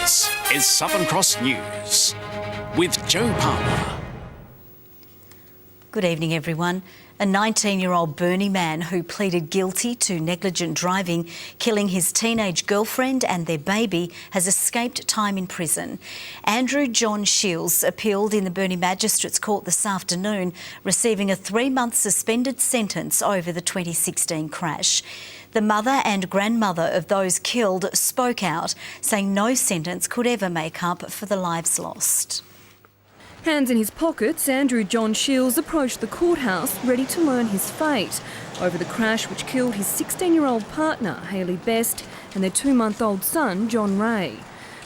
This is Southern Cross News with Joe Palmer. Good evening, everyone. A 19-year-old Burnie man who pleaded guilty to negligent driving, killing his teenage girlfriend and their baby, has escaped time in prison. Andrew John Shields appealed in the Burnie Magistrates Court this afternoon, receiving a 3-month suspended sentence over the 2016 crash. The mother and grandmother of those killed spoke out, saying no sentence could ever make up for the lives lost. Hands in his pockets, Andrew John Shields approached the courthouse ready to learn his fate over the crash which killed his 16-year-old partner, Hayley Best, and their 2-month-old son, John Ray.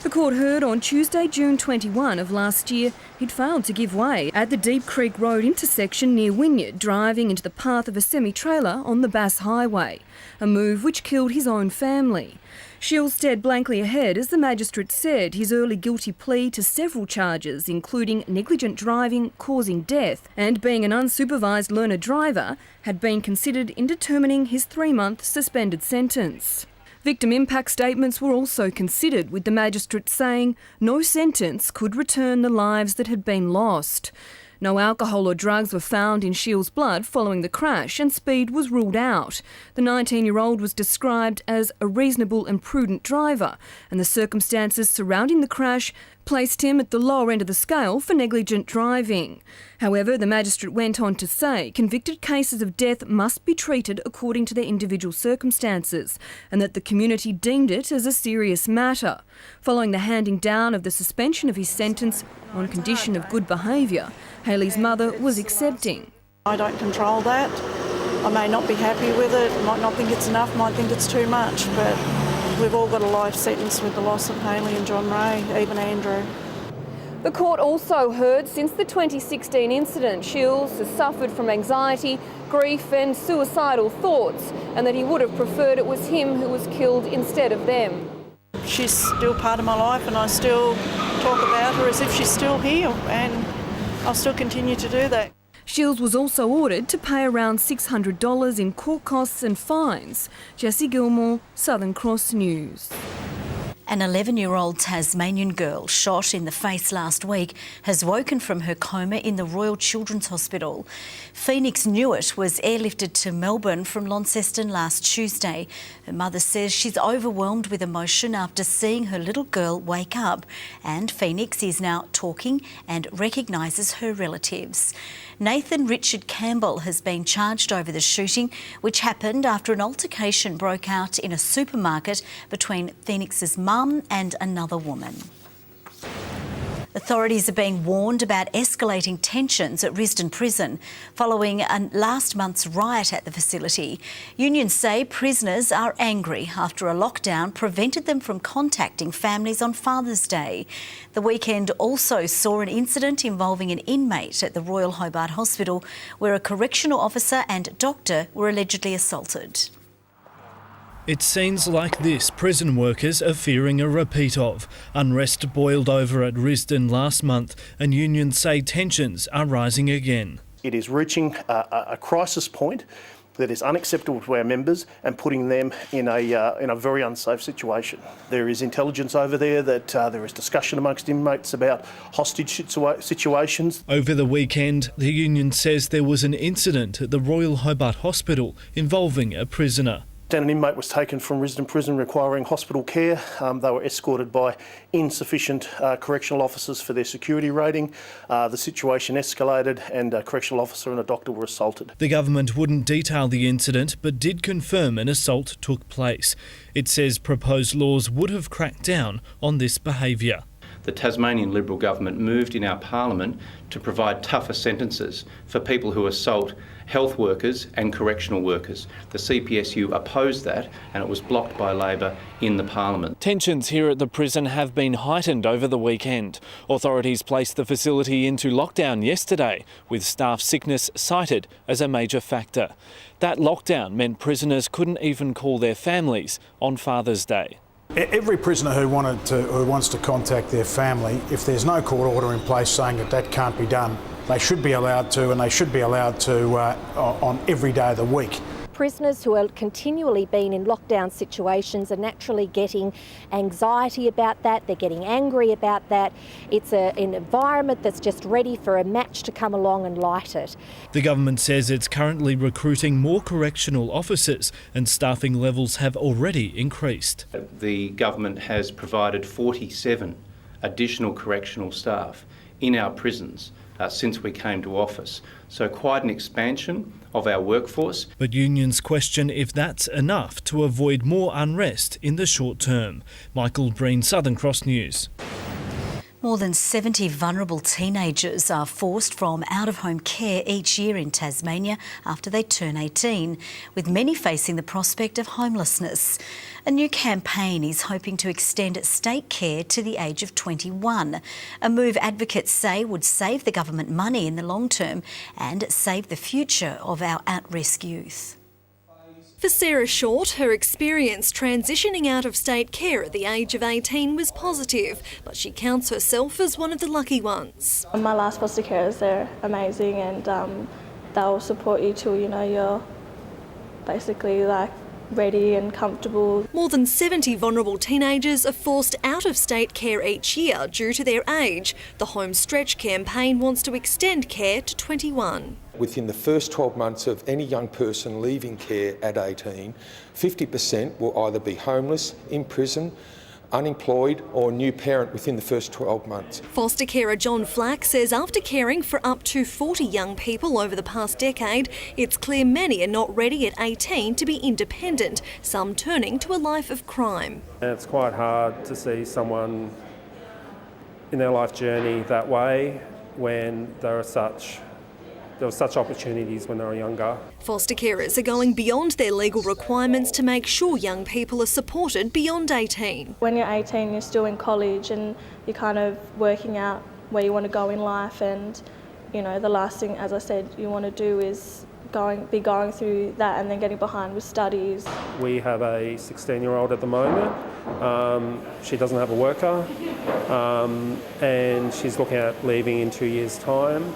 The court heard on Tuesday, June 21 of last year, he'd failed to give way at the Deep Creek Road intersection near Wynyard, driving into the path of a semi-trailer on the Bass Highway, a move which killed his own family. Shields stared blankly ahead as the magistrate said his early guilty plea to several charges, including negligent driving causing death and being an unsupervised learner driver, had been considered in determining his 3-month suspended sentence. Victim impact statements were also considered, with the magistrate saying no sentence could return the lives that had been lost. No alcohol or drugs were found in Shields' blood following the crash, and speed was ruled out. The 19-year-old was described as a reasonable and prudent driver, and the circumstances surrounding the crash placed him at the lower end of the scale for negligent driving. However, the magistrate went on to say convicted cases of death must be treated according to their individual circumstances, and that the community deemed it as a serious matter. Following the handing down of the suspension of his sentence on condition of good behaviour, Hayley's mother was accepting. I don't control that. I may not be happy with it, might not think it's enough, might think it's too much, but we've all got a life sentence with the loss of Hayley and John Ray, even Andrew. The court also heard since the 2016 incident, Shields has suffered from anxiety, grief and suicidal thoughts, and that he would have preferred it was him who was killed instead of them. She's still part of my life and I still talk about her as if she's still here, and I'll still continue to do that. Shields was also ordered to pay around $600 in court costs and fines. Jessie Gilmore, Southern Cross News. An 11-year-old Tasmanian girl shot in the face last week has woken from her coma in the Royal Children's Hospital. Phoenix Newitt was airlifted to Melbourne from Launceston last Tuesday. Her mother says she's overwhelmed with emotion after seeing her little girl wake up, and Phoenix is now talking and recognises her relatives. Nathan Richard Campbell has been charged over the shooting, which happened after an altercation broke out in a supermarket between Phoenix's mum and another woman. Authorities are being warned about escalating tensions at Risdon Prison following last month's riot at the facility. Unions say prisoners are angry after a lockdown prevented them from contacting families on Father's Day. The weekend also saw an incident involving an inmate at the Royal Hobart Hospital where a correctional officer and doctor were allegedly assaulted. It's scenes like this prison workers are fearing a repeat of. Unrest boiled over at Risdon last month, and unions say tensions are rising again. It is reaching a crisis point that is unacceptable to our members and putting them in a very unsafe situation. There is intelligence over there that there is discussion amongst inmates about hostage situations. Over the weekend, the union says there was an incident at the Royal Hobart Hospital involving a prisoner. An inmate was taken from Risdon Prison requiring hospital care. They were escorted by insufficient correctional officers for their security rating. The situation escalated and a correctional officer and a doctor were assaulted. The government wouldn't detail the incident but did confirm an assault took place. It says proposed laws would have cracked down on this behaviour. The Tasmanian Liberal government moved in our parliament to provide tougher sentences for people who assault health workers and correctional workers. The CPSU opposed that and it was blocked by Labor in the parliament. Tensions here at the prison have been heightened over the weekend. Authorities placed the facility into lockdown yesterday, with staff sickness cited as a major factor. That lockdown meant prisoners couldn't even call their families on Father's Day. Every prisoner who wants to contact their family, if there's no court order in place saying that can't be done, they should be allowed to, and they should be allowed to on every day of the week. prisoners who are continually being in lockdown situations are naturally getting anxiety about that, they're getting angry about that. It's an environment that's just ready for a match to come along and light it. The government says it's currently recruiting more correctional officers and staffing levels have already increased. The government has provided 47 additional correctional staff in our prisons since we came to office. So quite an expansion of our workforce. But unions question if that's enough to avoid more unrest in the short term. Michael Breen, Southern Cross News. More than 70 vulnerable teenagers are forced from out-of-home care each year in Tasmania after they turn 18, with many facing the prospect of homelessness. A new campaign is hoping to extend state care to the age of 21, a move advocates say would save the government money in the long term and save the future of our at-risk youth. For Sarah Short, her experience transitioning out of state care at the age of 18 was positive, but she counts herself as one of the lucky ones. My last foster carers, they're amazing, and they'll support you till you're basically ready and comfortable. More than 70 vulnerable teenagers are forced out of state care each year due to their age. The Home Stretch campaign wants to extend care to 21. Within the first 12 months of any young person leaving care at 18, 50% will either be homeless, in prison, unemployed or a new parent within the first 12 months. Foster carer John Flack says after caring for up to 40 young people over the past decade, it's clear many are not ready at 18 to be independent, some turning to a life of crime. And it's quite hard to see someone in their life journey that way when there were such opportunities when they were younger. Foster carers are going beyond their legal requirements to make sure young people are supported beyond 18. When you're 18, you're still in college and you're kind of working out where you want to go in life, and the last thing, as I said, you want to do is be going through that and then getting behind with studies. We have a 16-year-old at the moment. She doesn't have a worker, and she's looking at leaving in 2 years' time.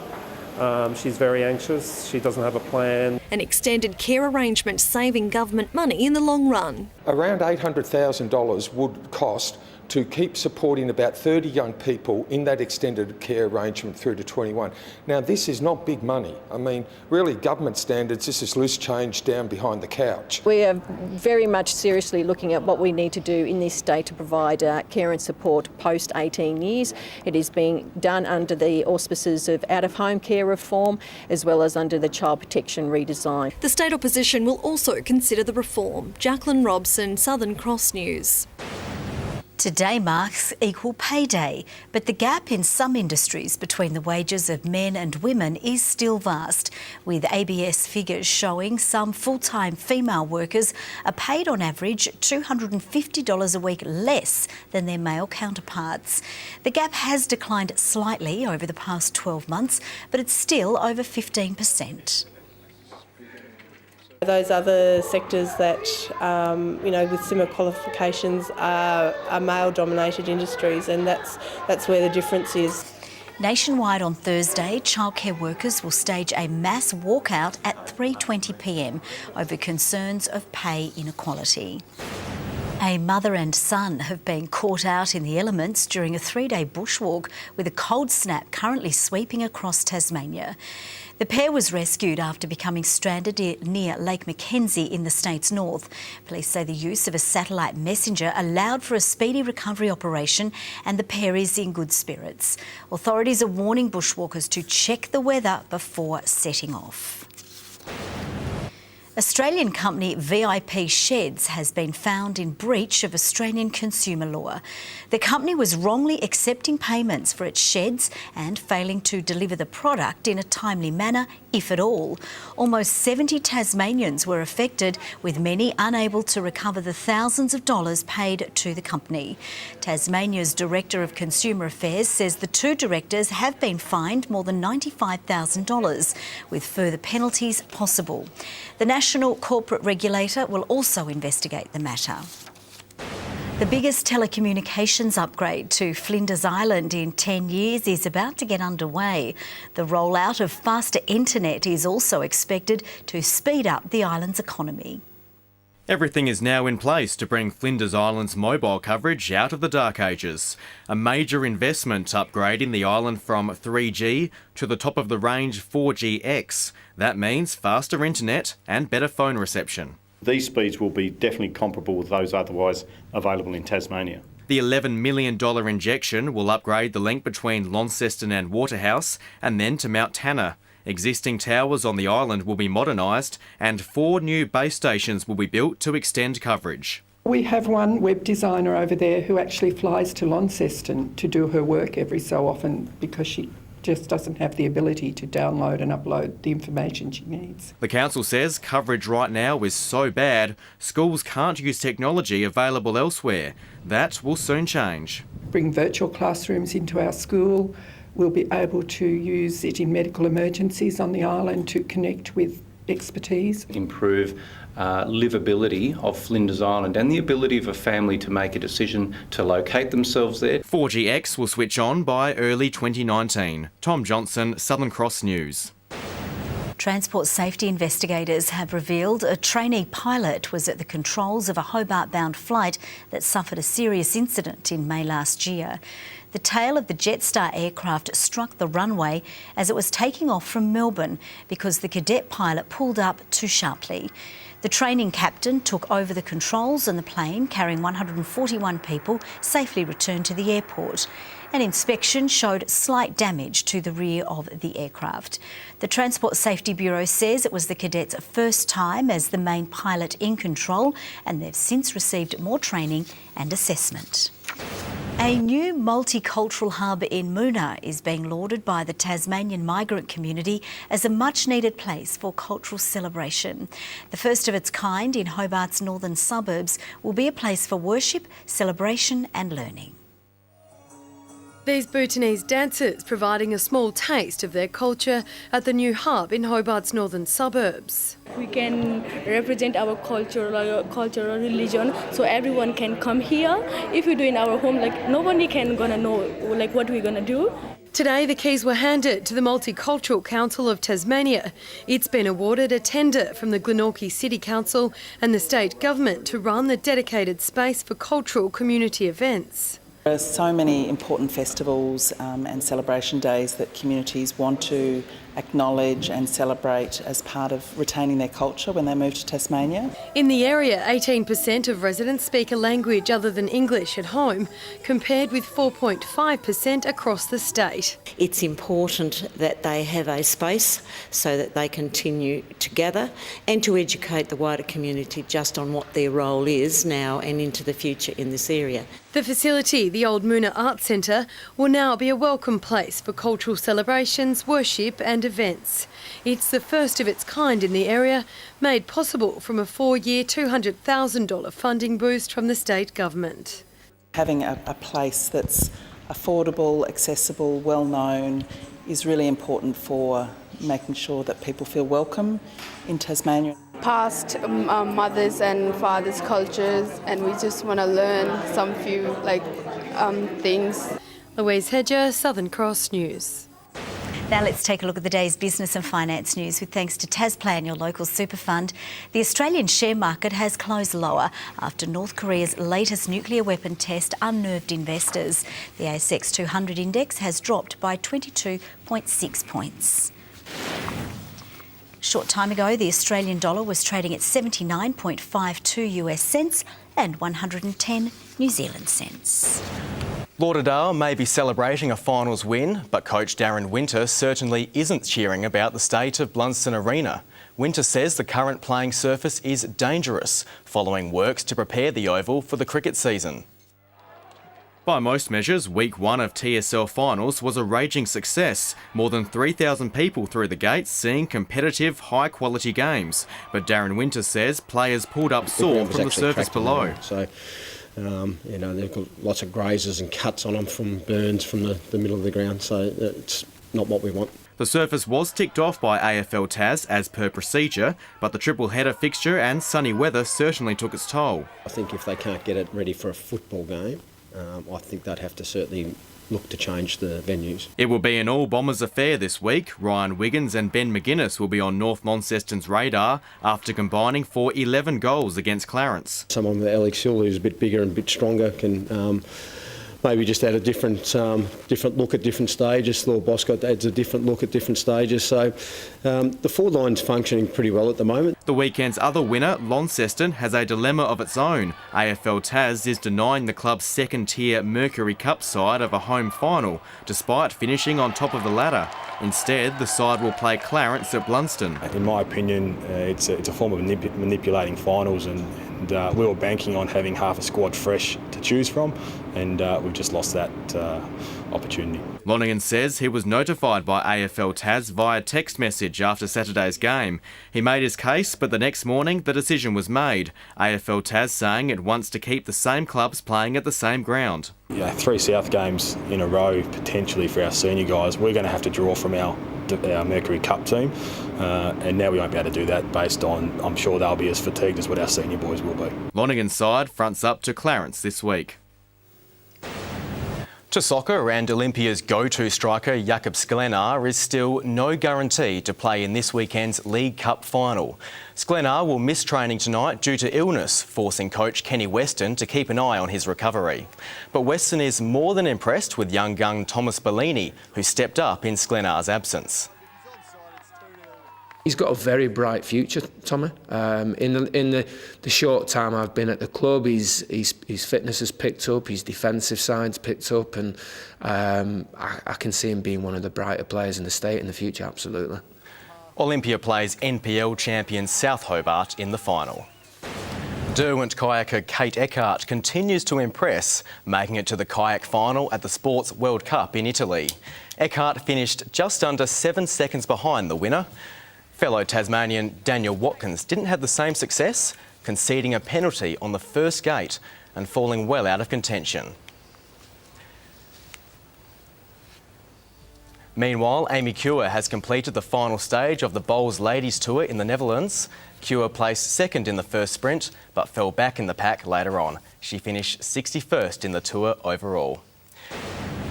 She's very anxious, she doesn't have a plan. An extended care arrangement saving government money in the long run. Around $800,000 would cost to keep supporting about 30 young people in that extended care arrangement through to 21. Now, this is not big money. I mean, really, government standards, this is loose change down behind the couch. We are very much seriously looking at what we need to do in this state to provide care and support post 18 years. It is being done under the auspices of out-of-home care reform as well as under the child protection redesign. The state opposition will also consider the reform. Jacqueline Robson, Southern Cross News. Today marks Equal Pay Day, but the gap in some industries between the wages of men and women is still vast, with ABS figures showing some full-time female workers are paid on average $250 a week less than their male counterparts. The gap has declined slightly over the past 12 months, but it's still over 15%. Those other sectors that, with similar qualifications are male-dominated industries, and that's where the difference is. Nationwide on Thursday, childcare workers will stage a mass walkout at 3:20 p.m. over concerns of pay inequality. A mother and son have been caught out in the elements during a 3-day bushwalk with a cold snap currently sweeping across Tasmania. The pair was rescued after becoming stranded near Lake Mackenzie in the state's north. Police say the use of a satellite messenger allowed for a speedy recovery operation and the pair is in good spirits. Authorities are warning bushwalkers to check the weather before setting off. Australian company VIP Sheds has been found in breach of Australian consumer law. The company was wrongly accepting payments for its sheds and failing to deliver the product in a timely manner, if at all. Almost 70 Tasmanians were affected, with many unable to recover the thousands of dollars paid to the company. Tasmania's Director of Consumer Affairs says the two directors have been fined more than $95,000, with further penalties possible. The National Corporate Regulator will also investigate the matter. The biggest telecommunications upgrade to Flinders Island in 10 years is about to get underway. The rollout of faster internet is also expected to speed up the island's economy. Everything is now in place to bring Flinders Island's mobile coverage out of the dark ages. A major investment upgrading the island from 3G to the top-of-the-range 4GX. That means faster internet and better phone reception. These speeds will be definitely comparable with those otherwise available in Tasmania. The $11 million injection will upgrade the link between Launceston and Waterhouse and then to Mount Tanner. Existing towers on the island will be modernised and 4 new base stations will be built to extend coverage. We have one web designer over there who actually flies to Launceston to do her work every so often because she just doesn't have the ability to download and upload the information she needs. The council says coverage right now is so bad, schools can't use technology available elsewhere. That will soon change. Bring virtual classrooms into our school. We'll be able to use it in medical emergencies on the island to connect with expertise. Improve livability of Flinders Island and the ability of a family to make a decision to locate themselves there. 4GX will switch on by early 2019. Tom Johnson, Southern Cross News. Transport safety investigators have revealed a trainee pilot was at the controls of a Hobart-bound flight that suffered a serious incident in May last year. The tail of the Jetstar aircraft struck the runway as it was taking off from Melbourne because the cadet pilot pulled up too sharply. The training captain took over the controls and the plane, carrying 141 people, safely returned to the airport. An inspection showed slight damage to the rear of the aircraft. The Transport Safety Bureau says it was the cadet's first time as the main pilot in control, and they've since received more training and assessment. A new multicultural hub in Moona is being lauded by the Tasmanian migrant community as a much-needed place for cultural celebration. The first of its kind in Hobart's northern suburbs will be a place for worship, celebration and learning. These Bhutanese dancers providing a small taste of their culture at the new hub in Hobart's northern suburbs. We can represent our cultural religion, so everyone can come here. If we do in our home, nobody can gonna know what we're gonna do. Today, the keys were handed to the Multicultural Council of Tasmania. It's been awarded a tender from the Glenorchy City Council and the state government to run the dedicated space for cultural community events. There are so many important festivals and celebration days that communities want to acknowledge and celebrate as part of retaining their culture when they move to Tasmania. In the area, 18% of residents speak a language other than English at home, compared with 4.5% across the state. It's important that they have a space so that they continue to gather and to educate the wider community just on what their role is now and into the future in this area. The facility, the Old Moona Arts Centre, will now be a welcome place for cultural celebrations, worship and events. It's the first of its kind in the area, made possible from a 4-year $200,000 funding boost from the state government. Having a place that's affordable, accessible, well known is really important for making sure that people feel welcome in Tasmania. Past mothers and fathers' cultures, and we just want to learn some few things. Louise Hedger, Southern Cross News. Now let's take a look at the day's business and finance news with thanks to Tasplan, your local super fund. The Australian share market has closed lower after North Korea's latest nuclear weapon test unnerved investors. The ASX 200 index has dropped by 22.6 points. A short time ago, the Australian dollar was trading at 79.52 US cents and 110 New Zealand cents. Lauderdale may be celebrating a finals win, but coach Darren Winter certainly isn't cheering about the state of Blunston Arena. Winter says the current playing surface is dangerous, following works to prepare the oval for the cricket season. By most measures, week 1 of TSL finals was a raging success. More than 3,000 people through the gates seeing competitive, high-quality games. But Darren Winter says players pulled up sore from the surface below. So, they've got lots of grazes and cuts on them from burns from the middle of the ground, so it's not what we want. The surface was ticked off by AFL Tas as per procedure, but the triple header fixture and sunny weather certainly took its toll. I think if they can't get it ready for a football game, I think they'd have to certainly look to change the venues. It will be an all Bombers affair this week. Ryan Wiggins and Ben McGuinness will be on North Launceston's radar after combining for 11 goals against Clarence. Someone with Alex Hill who's a bit bigger and a bit stronger can maybe just add a different look at different stages. Lord Boscott adds a different look at different stages. So the forward line's functioning pretty well at the moment. The weekend's other winner, Launceston, has a dilemma of its own. AFL Tas is denying the club's second-tier Mercury Cup side of a home final, despite finishing on top of the ladder. Instead, the side will play Clarence at Blunston. In my opinion, it's a form of manipulating finals, and we were banking on having half a squad fresh to choose from, and we've just lost that opportunity. Lonergan says he was notified by AFL Tas via text message after Saturday's game. He made his case, but the next morning the decision was made. AFL Tas saying it wants to keep the same clubs playing at the same ground. Yeah, 3 South games in a row potentially for our senior guys. We're going to have to draw from our Mercury Cup team, and now we won't be able to do that based on, I'm sure they'll be as fatigued as what our senior boys will be. Lonergan's side fronts up to Clarence this week. To soccer, and Olympia's go-to striker Jakob Sklenar is still no guarantee to play in this weekend's League Cup final. Sklenar will miss training tonight due to illness, forcing coach Kenny Weston to keep an eye on his recovery. But Weston is more than impressed with young gun Thomas Bellini, who stepped up in Sklenar's absence. He's got a very bright future, Tommy. In the short time I've been at the club, his fitness has picked up, his defensive side's picked up, and I can see him being one of the brighter players in the state in the future, absolutely. Olympia plays NPL champion South Hobart in the final. Derwent kayaker Kate Eckhart continues to impress, making it to the kayak final at the Sports World Cup in Italy. Eckhart finished just under 7 seconds behind the winner. Fellow Tasmanian Daniel Watkins didn't have the same success, conceding a penalty on the first gate and falling well out of contention. Meanwhile, Amy Cure has completed the final stage of the Bowls Ladies Tour in the Netherlands. Cure placed second in the first sprint, but fell back in the pack later on. She finished 61st in the tour overall.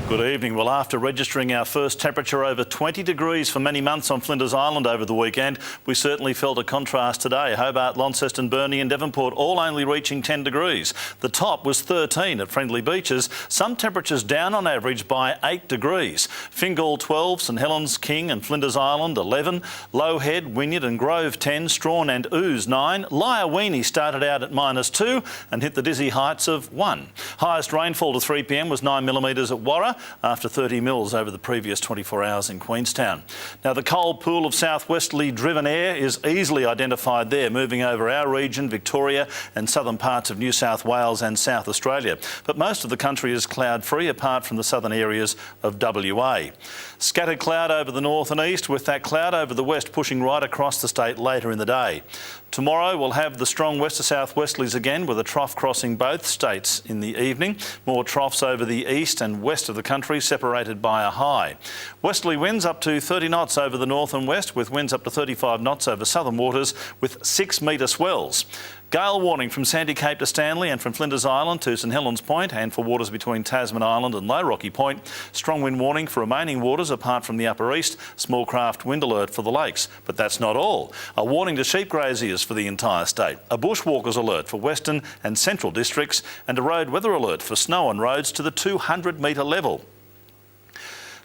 Good evening. Well, after registering our first temperature over 20 degrees for many months on Flinders Island over the weekend, we certainly felt a contrast today. Hobart, Launceston, Burnie and Devonport all only reaching 10 degrees. The top was 13 at Friendly Beaches, some temperatures down on average by 8 degrees. Fingal 12, St Helens, King and Flinders Island 11, Low Head, Wynyard and Grove 10, Strawn and Ooze 9. Lyawini started out at -2 and hit the dizzy heights of 1. Highest rainfall to 3 p.m. was 9 millimetres at Warra, after 30 mils over the previous 24 hours in Queenstown. Now, the cold pool of southwesterly driven air is easily identified there, moving over our region, Victoria and southern parts of New South Wales and South Australia. But most of the country is cloud-free, apart from the southern areas of WA. Scattered cloud over the north and east, with that cloud over the west pushing right across the state later in the day. Tomorrow we'll have the strong west to southwesterlies again, with a trough crossing both states in the evening. More troughs over the east and west of the country, separated by a high. Westerly winds up to 30 knots over the north and west, with winds up to 35 knots over southern waters with 6-metre swells. Gale warning from Sandy Cape to Stanley and from Flinders Island to St Helens Point, and for waters between Tasman Island and Low Rocky Point. Strong wind warning for remaining waters apart from the upper east. Small craft wind alert for the lakes. But that's not all. A warning to sheep graziers for the entire state. A bushwalkers alert for western and central districts, and a road weather alert for snow on roads to the 200-metre level.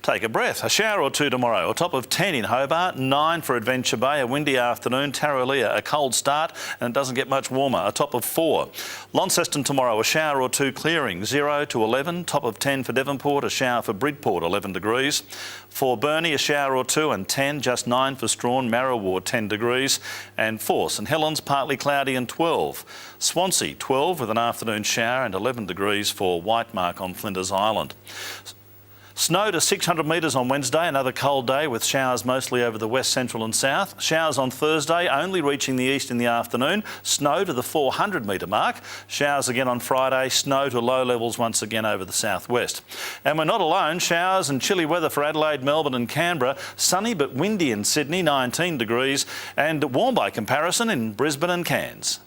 Take a breath. A shower or two tomorrow. A top of 10 in Hobart, 9 for Adventure Bay. A windy afternoon. Tarraleah, a cold start, and it doesn't get much warmer. A top of 4. Launceston tomorrow, a shower or two clearing, 0 to 11. Top of 10 for Devonport. A shower for Bridport, 11 degrees. For Burnie, a shower or two, and 10. Just 9 for Strawn. Marrawar, 10 degrees. And for St Helens, partly cloudy and 12. Swansea, 12 with an afternoon shower, and 11 degrees for Whitemark on Flinders Island. Snow to 600 metres on Wednesday, another cold day with showers mostly over the west, central and south. Showers on Thursday, only reaching the east in the afternoon. Snow to the 400 metre mark. Showers again on Friday, snow to low levels once again over the southwest. And we're not alone. Showers and chilly weather for Adelaide, Melbourne and Canberra. Sunny but windy in Sydney, 19 degrees. And warm by comparison in Brisbane and Cairns.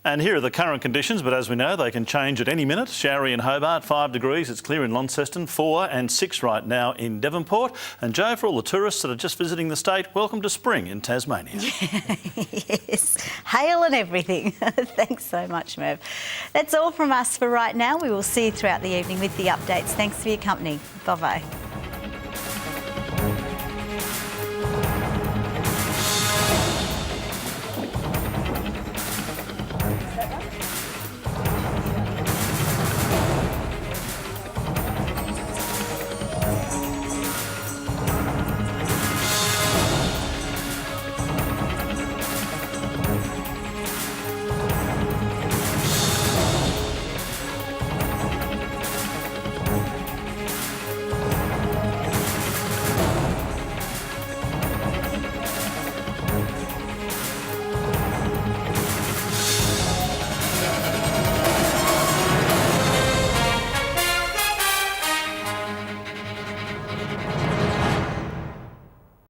And here are the current conditions, but as we know, they can change at any minute. Showery in Hobart, 5 degrees. It's clear in Launceston, 4 and 6 right now in Devonport. And Joe, for all the tourists that are just visiting the state, welcome to spring in Tasmania. Yes, hail and everything. Thanks so much, Merv. That's all from us for right now. We will see you throughout the evening with the updates. Thanks for your company. Bye-bye.